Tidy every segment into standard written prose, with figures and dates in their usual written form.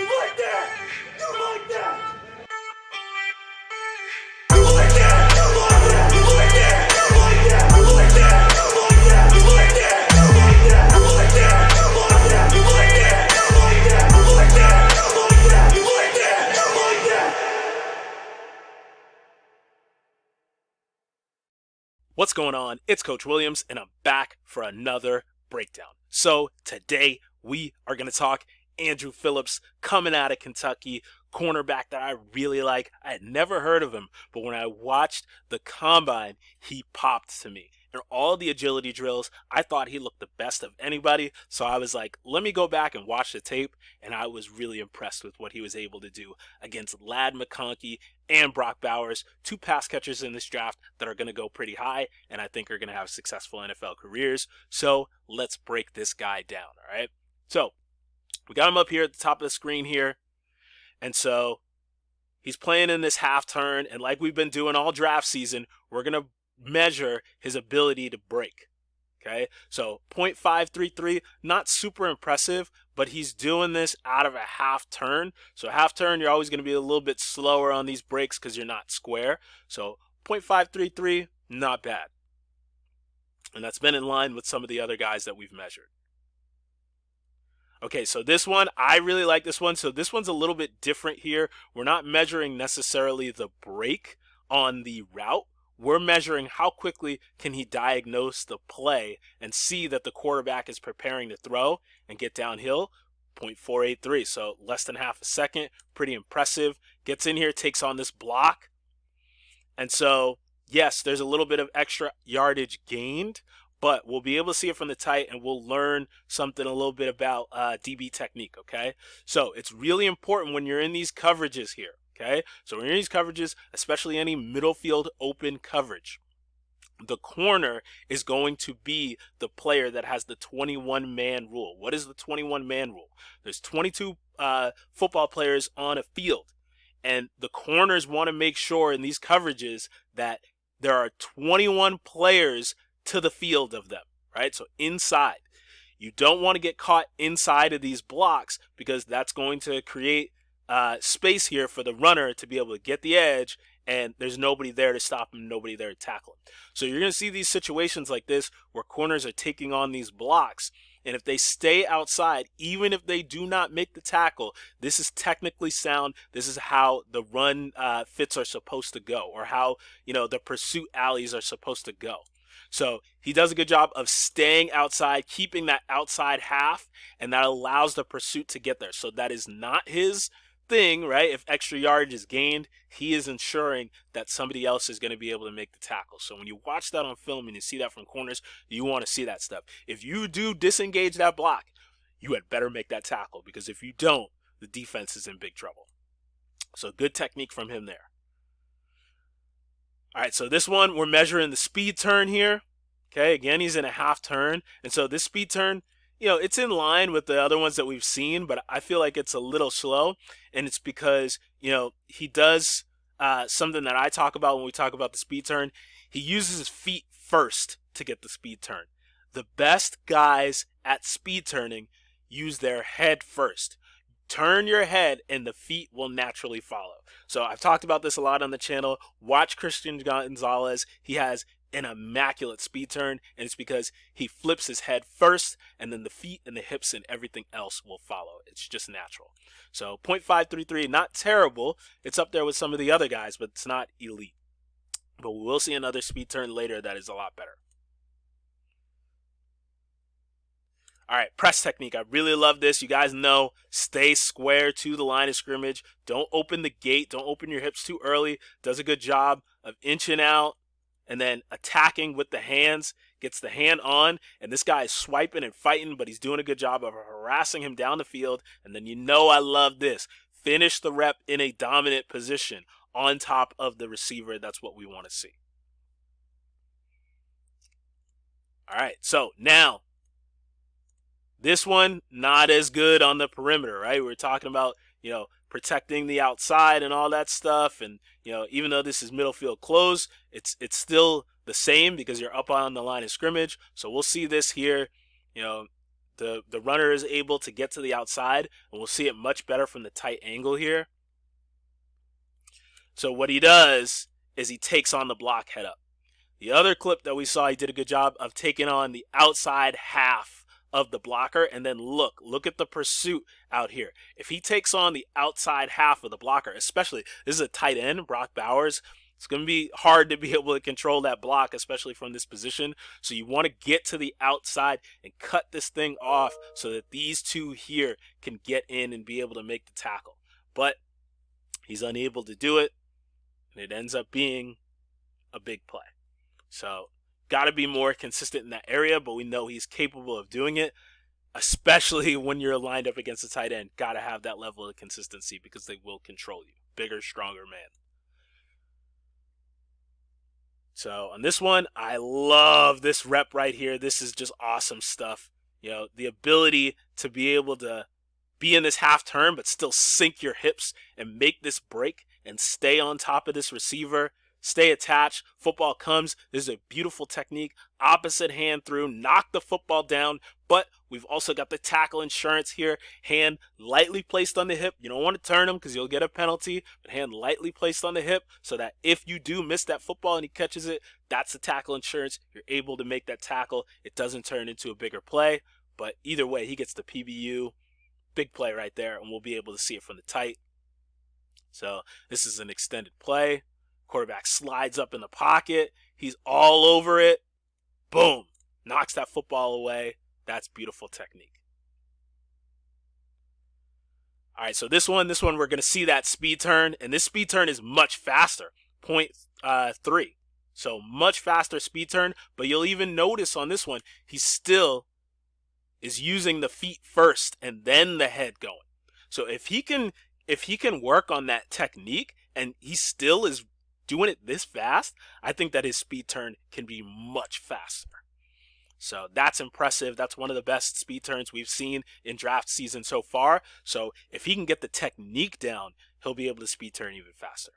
You like that? You like that? You like that? You like that? You like that? You like that? You like that? You like that? You like that? You like that? You like that? You like that? You like that? You like that? You like that? You like that? You like that? You like that? What's going on? It's Coach Williams, and I'm back for another breakdown. So today we are going to talk Andru Phillips coming out of Kentucky, cornerback that I really like. I had never heard of him, but when I watched the combine, he popped to me. In all the agility drills, I thought he looked the best of anybody, so I was like, let me go back and watch the tape, and I was really impressed with what he was able to do against McConkey and Brock Bowers, two pass catchers in this draft that are going to go pretty high, and I think are going to have successful NFL careers. So let's break this guy down, all right? So we got him up here at the top of the screen here, and so he's playing in this half turn, and like we've been doing all draft season, we're going to measure his ability to break. Okay, so 0.533, not super impressive, but he's doing this out of a half turn. So half turn, you're always going to be a little bit slower on these breaks because you're not square. So 0.533, not bad. And that's been in line with some of the other guys that we've measured. Okay, so this one, I really like this one. So this one's a little bit different here. We're not measuring necessarily the break on the route. We're measuring how quickly can he diagnose the play and see that the quarterback is preparing to throw and get downhill. 0.483, so less than half a second. Pretty impressive. Gets in here, takes on this block. And so, yes, there's a little bit of extra yardage gained, but we'll be able to see it from the tight, and we'll learn something a little bit about DB technique, okay? So it's really important when you're in these coverages here. Okay, so when you're in these coverages, especially any middle field open coverage, the corner is going to be the player that has the 21-man rule. What is the 21-man rule? There's 22 football players on a field, and the corners want to make sure in these coverages that there are 21 players to the field of them, right? So inside. You don't want to get caught inside of these blocks because that's going to create space here for the runner to be able to get the edge, and there's nobody there to stop him, nobody there to tackle him. So you're going to see these situations like this where corners are taking on these blocks, and if they stay outside, even if they do not make the tackle, this is technically sound. This is how the run fits are supposed to go, or how, you know, the pursuit alleys are supposed to go. So he does a good job of staying outside, keeping that outside half, and that allows the pursuit to get there. So that is not his thing, right? If extra yardage is gained, he is ensuring that somebody else is going to be able to make the tackle. So when you watch that on film and you see that from corners, you want to see that stuff. If you do disengage that block, you had better make that tackle, because if you don't, the defense is in big trouble. So good technique from him there. All right, so this one, we're measuring the speed turn here. Okay, again, he's in a half turn. And so this speed turn, you know, it's in line with the other ones that we've seen, but I feel like it's a little slow. And it's because, you know, he does something that I talk about when we talk about the speed turn. He uses his feet first to get the speed turn. The best guys at speed turning use their head first. Turn your head and the feet will naturally follow. So I've talked about this a lot on the channel. Watch Christian Gonzalez. He has an immaculate speed turn, and it's because he flips his head first, and then the feet and the hips and everything else will follow. It's just natural. So 0.533, not terrible. It's up there with some of the other guys, but it's not elite. But we will see another speed turn later that is a lot better. All right, press technique. I really love this. You guys know, stay square to the line of scrimmage. Don't open the gate. Don't open your hips too early. Does a good job of inching out and then attacking with the hands. Gets the hand on, and this guy is swiping and fighting, but he's doing a good job of harassing him down the field. And then, you know, I love this. Finish the rep in a dominant position on top of the receiver. That's what we want to see. All right, so now, this one, not as good on the perimeter, right? We're talking about, you know, protecting the outside and all that stuff. And, you know, even though this is middle field close, it's still the same because you're up on the line of scrimmage. So we'll see this here, you know, the runner is able to get to the outside, and we'll see it much better from the tight angle here. So what he does is he takes on the block head up. The other clip that we saw, he did a good job of taking on the outside half of the blocker, and then look at the pursuit out here. If he takes on the outside half of the blocker, especially, this is a tight end, Brock Bowers, it's going to be hard to be able to control that block, especially from this position. So you want to get to the outside and cut this thing off so that these two here can get in and be able to make the tackle. But he's unable to do it, and it ends up being a big play. So got to be more consistent in that area, but we know he's capable of doing it, especially when you're lined up against a tight end. Got to have that level of consistency because they will control you. Bigger, stronger man. So on this one, I love this rep right here. This is just awesome stuff. You know, the ability to be able to be in this half turn, but still sink your hips and make this break and stay on top of this receiver. Stay attached. Football comes. This is a beautiful technique. Opposite hand through. Knock the football down. But we've also got the tackle insurance here. Hand lightly placed on the hip. You don't want to turn him because you'll get a penalty. But hand lightly placed on the hip so that if you do miss that football and he catches it, that's the tackle insurance. You're able to make that tackle. It doesn't turn into a bigger play. But either way, he gets the PBU. Big play right there. And we'll be able to see it from the tight. So this is an extended play. Quarterback slides up in the pocket. He's all over it. Boom. Knocks that football away. That's beautiful technique. All right, so this one we're going to see that speed turn, and this speed turn is much faster, 0.3. So much faster speed turn, but you'll even notice on this one, he still is using the feet first and then the head going. So if he can work on that technique and he still is doing it this fast, I think that his speed turn can be much faster. So that's impressive. That's one of the best speed turns we've seen in draft season so far. So if he can get the technique down, he'll be able to speed turn even faster.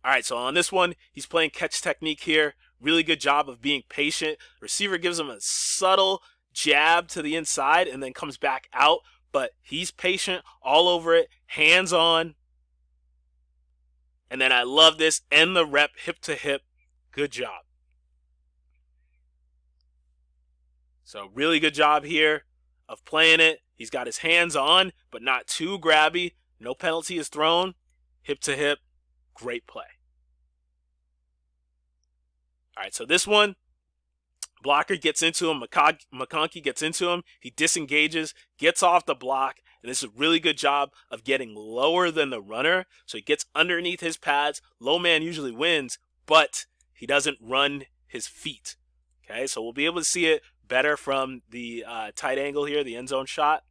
All right, so on this one, he's playing catch technique here. Really good job of being patient. Receiver gives him a subtle jab to the inside and then comes back out, but he's patient, all over it, hands on. And then I love this, end the rep, hip to hip. Good job. So really good job here of playing it. He's got his hands on, but not too grabby. No penalty is thrown. Hip to hip. Great play. All right, so this one, blocker gets into him. McConkey gets into him. He disengages, gets off the block. And this is a really good job of getting lower than the runner. So he gets underneath his pads. Low man usually wins, but he doesn't run his feet. Okay, so we'll be able to see it better from the tight angle here, the end zone shot.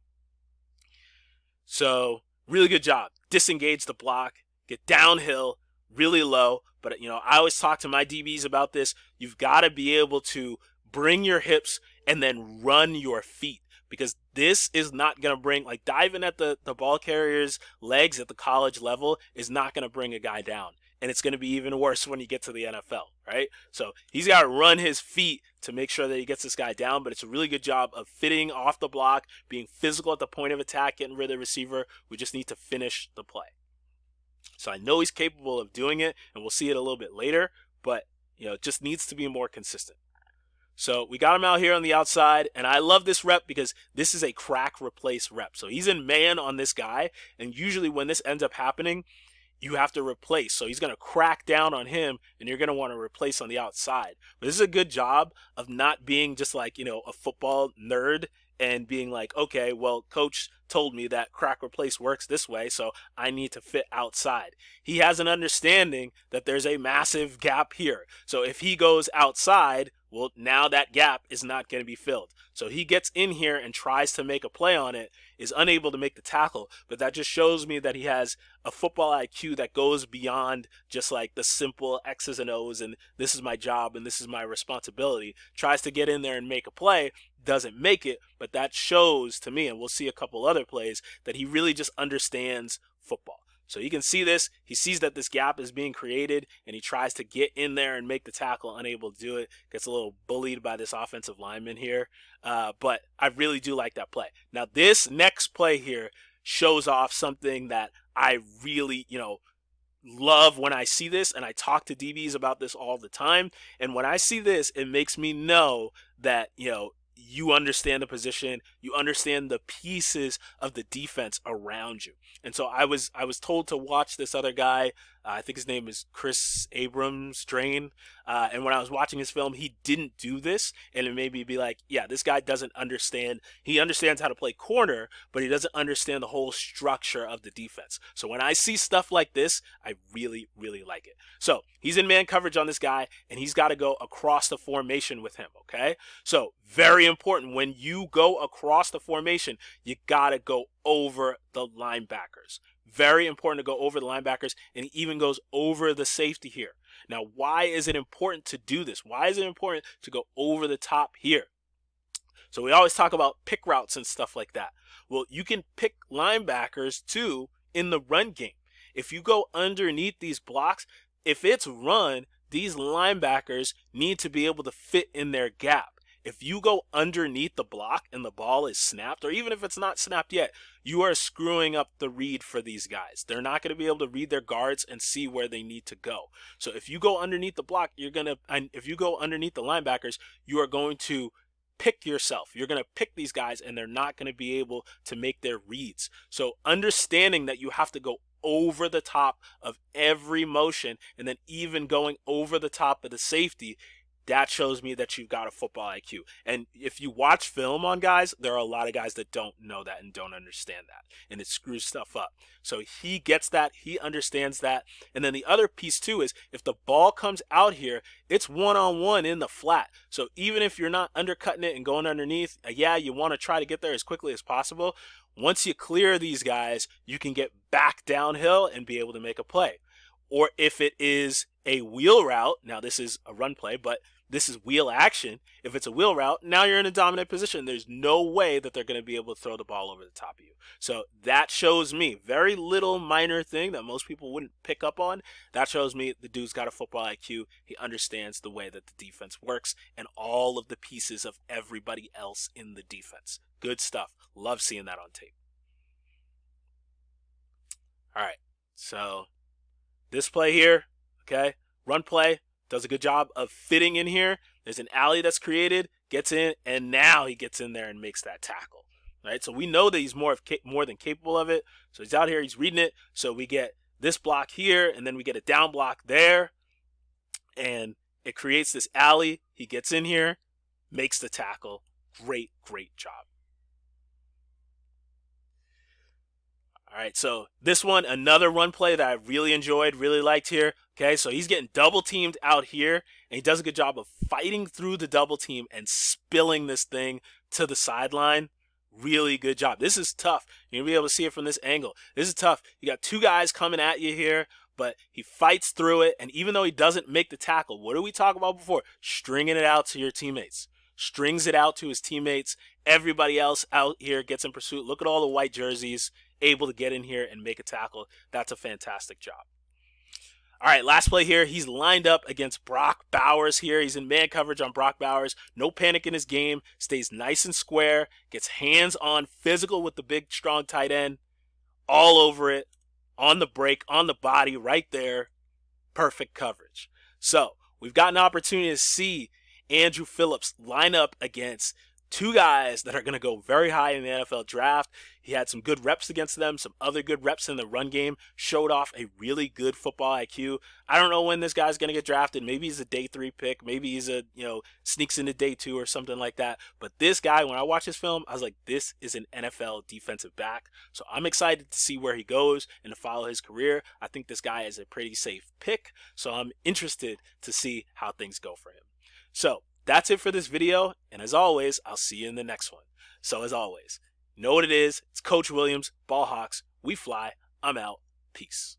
So really good job. Disengage the block, get downhill, really low. But, you know, I always talk to my DBs about this. You've got to be able to bring your hips and then run your feet. Because this is not going to bring, like diving at the ball carrier's legs at the college level is not going to bring a guy down. And it's going to be even worse when you get to the NFL, right? So he's got to run his feet to make sure that he gets this guy down. But it's a really good job of fitting off the block, being physical at the point of attack, getting rid of the receiver. We just need to finish the play. So I know he's capable of doing it, and we'll see it a little bit later. But, you know, it just needs to be more consistent. So we got him out here on the outside, and I love this rep because this is a crack replace rep. So he's in man on this guy, and usually when this ends up happening, you have to replace. So he's going to crack down on him, and you're going to want to replace on the outside. But this is a good job of not being just like, you know, a football nerd and being like, okay, well, coach told me that crack replace works this way, so I need to fit outside. He has an understanding that there's a massive gap here. So if he goes outside, well, now that gap is not going to be filled. So he gets in here and tries to make a play on it, is unable to make the tackle, but that just shows me that he has a football IQ that goes beyond just like the simple X's and O's and this is my job and this is my responsibility. Tries to get in there and make a play, doesn't make it, but that shows to me, and we'll see a couple other plays, that he really just understands football. So you can see this. He sees that this gap is being created, and he tries to get in there and make the tackle, unable to do it. Gets a little bullied by this offensive lineman here. But I really do like that play. Now, this next play here shows off something that I really, love when I see this, and I talk to DBs about this all the time. And when I see this, it makes me know that, you understand the position, you understand the pieces of the defense around you. And so I was told to watch this other guy. I think his name is Chris Abrams Drain. And when I was watching his film, he didn't do this. And it made me be like, yeah, this guy doesn't understand. He understands how to play corner, but he doesn't understand the whole structure of the defense. So when I see stuff like this, I really, really like it. So he's in man coverage on this guy, and he's got to go across the formation with him, okay? So very important, when you go across the formation, you got to go over the linebackers. Very important to go over the linebackers, and he even goes over the safety here. Now, why is it important to do this? Why is it important to go over the top here? So we always talk about pick routes and stuff like that. Well, you can pick linebackers too in the run game. If you go underneath these blocks, if it's run, these linebackers need to be able to fit in their gap. If you go underneath the block and the ball is snapped, or even if it's not snapped yet, you are screwing up the read for these guys. They're not going to be able to read their guards and see where they need to go. So if you go underneath the block, if you go underneath the linebackers, you are going to pick yourself. You're going to pick these guys, and they're not going to be able to make their reads. So understanding that you have to go over the top of every motion, and then even going over the top of the safety, that shows me that you've got a football IQ. And if you watch film on guys, there are a lot of guys that don't know that and don't understand that, and it screws stuff up. So he gets that, he understands that. And then the other piece too is, if the ball comes out here, it's one-on-one in the flat. So even if you're not undercutting it and going underneath, yeah, you want to try to get there as quickly as possible. Once you clear these guys, you can get back downhill and be able to make a play. Or if it is a wheel route, now this is a run play, but this is wheel action. If it's a wheel route, now you're in a dominant position. There's no way that they're going to be able to throw the ball over the top of you. So that shows me, very little minor thing that most people wouldn't pick up on. That shows me the dude's got a football IQ. He understands the way that the defense works and all of the pieces of everybody else in the defense. Good stuff. Love seeing that on tape. All right. So this play here, okay, run play, does a good job of fitting in here. There's an alley that's created, gets in, and now he gets in there and makes that tackle. Right? So we know that he's more than capable of it. So he's out here, he's reading it. So we get this block here, and then we get a down block there, and it creates this alley. He gets in here, makes the tackle. Great, great job. All right, so this one, another run play that I really enjoyed, really liked here. Okay, so he's getting double teamed out here, and he does a good job of fighting through the double team and spilling this thing to the sideline. Really good job. This is tough. You're going to be able to see it from this angle. This is tough. You got two guys coming at you here, but he fights through it, and even though he doesn't make the tackle, what did we talk about before? Stringing it out to your teammates. Strings it out to his teammates. Everybody else out here gets in pursuit. Look at all the white jerseys, able to get in here and make a tackle. That's a fantastic job. All right, last play here. He's lined up against Brock Bowers here. He's in man coverage on Brock Bowers. No panic in his game. Stays nice and square. Gets hands-on, physical with the big, strong tight end. All over it. On the break, on the body, right there. Perfect coverage. So we've got an opportunity to see Andru Phillips line up against two guys that are going to go very high in the NFL draft. He had some good reps against them, some other good reps in the run game, showed off a really good football IQ. I don't know when this guy's going to get drafted. Maybe he's a day 3 pick. Maybe he's sneaks into day 2 or something like that. But this guy, when I watched his film, I was like, this is an NFL defensive back. So I'm excited to see where he goes and to follow his career. I think this guy is a pretty safe pick. So I'm interested to see how things go for him. So that's it for this video, and as always, I'll see you in the next one. So as always, know what it is. It's Coach Williams, Ball Hawks. We fly. I'm out. Peace.